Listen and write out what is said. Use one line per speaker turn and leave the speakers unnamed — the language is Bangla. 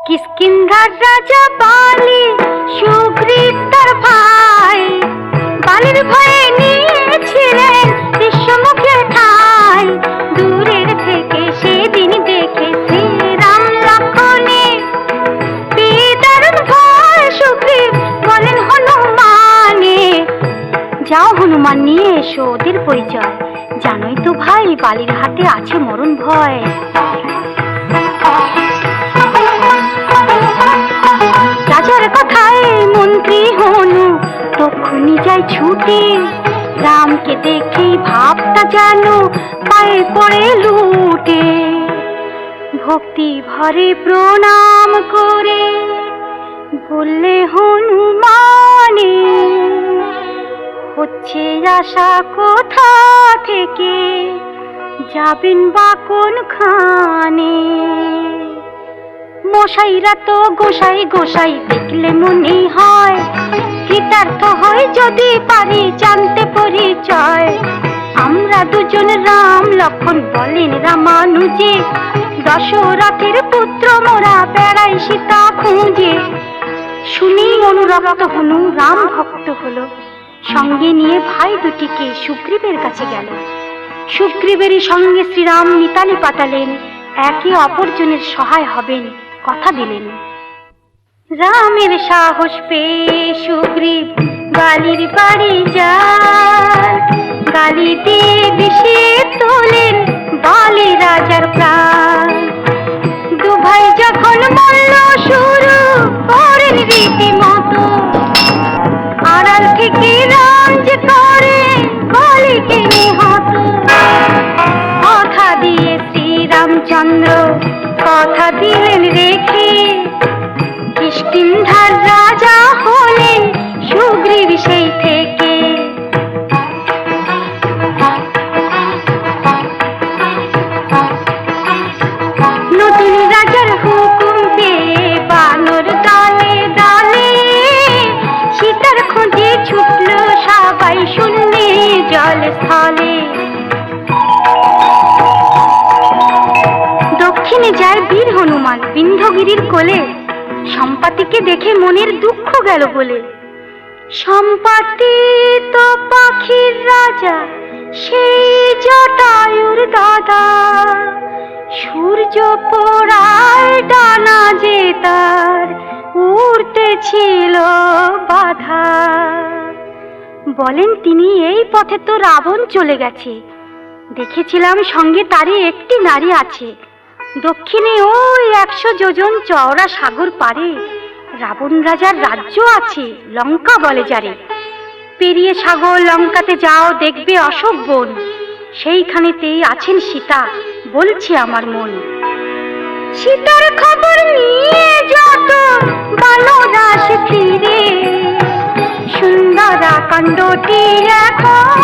কিষ্কিন্ধার রাজা বালি সুগ্রীব তার ভাই বালির ভয়ে নিয়েছিলেন বিশ্বমুখে ঠাই। দূরের থেকে সেদিন দেখে শ্রীরাম লক্ষণে পেয়ে ভয় সুগ্রীব বলেন হনুমানে, যাও হনুমান নিয়ে এসো ওদের পরিচয়, জানোই তো ভাই বালির হাতে আছে মরণ ভয়। রাজার কথায় মন্ত্রী হনু তক্ষুনি যায় ছুটে, রামকে দেখে ভাবটা যেন পায়ে পড়ে লুটে। ভক্তি ভরে প্রণাম করে বললে হনুমানে, হচ্ছে আশা কোথা থেকে, যাবেন বা কোনখানে। মশাইরা তো গোসাই গোসাই দেখলে মনে হয়, কৃতার্থ হয় যদি পারি জানতে পরিচয়। আমরা দুজন রাম লক্ষণ বলেন রামানুজে, দশরথের পুত্র মোরা বেড়াই সীতা খুঁজে। শুনি অনুরক্ত হনু রাম ভক্ত হলো, সঙ্গে নিয়ে ভাই দুটিকে সুগ্রীবের কাছে গেল। সুগ্রীবেরই সঙ্গে শ্রীরাম মিতালি পাতালেন, একে অপরজনের সহায় হবেন কথা দিলেন। রামের সাহস পেয়ে সুগ্রীব বালির বাড়ি যায়, গালি দিয়ে বিষে তোলেন বালি রাজার প্রাণ। দুভাই যখন মল্ল শুরু করেন রীতিমতো, আড়াল থেকে রাম যে করে বালিকে নিহত। কথা দিয়ে শ্রীরামচন্দ্র কথা দিলেন রেখে, কিষ্কিন্ধার রাজা হলেন সুগ্রীব সেই থেকে। নতুন রাজার হুকুম পেয়ে বানর দলে দলে, সীতার খোঁজে ছুটল সবাই শূন্যে জলস্থলে। দক্ষিণে যায় বীর হনুমান বিন্ধ্যগিরির কোলে, সম্পাতিকে দেখে মনের দুঃখ গেল বলে। সম্পাতি তো পাখির রাজা সেই জটায়ুর দাদা, সূর্য পোড়ায় ডানা যে তার উড়তে ছিল বাধা। বলেন তিনি এই পথে তো রাবণ চলে গেছে, দেখেছিলাম সঙ্গে তারই একটি নারী আছে। দক্ষিণে ওই 100 যোজন চওড়া সাগর পারে রাবণ রাজার রাজ্য আছে, লঙ্কা বলে যারে। পেরিয়ে সাগর লঙ্কাতে যাও দেখবে অশোক বন, সেইখানেতেই আছেন সীতা বলছে আমার মন। সীতার খবর নিয়ে যত বানরাস ফিরে, সুন্দরা কাণ্ডটি এখন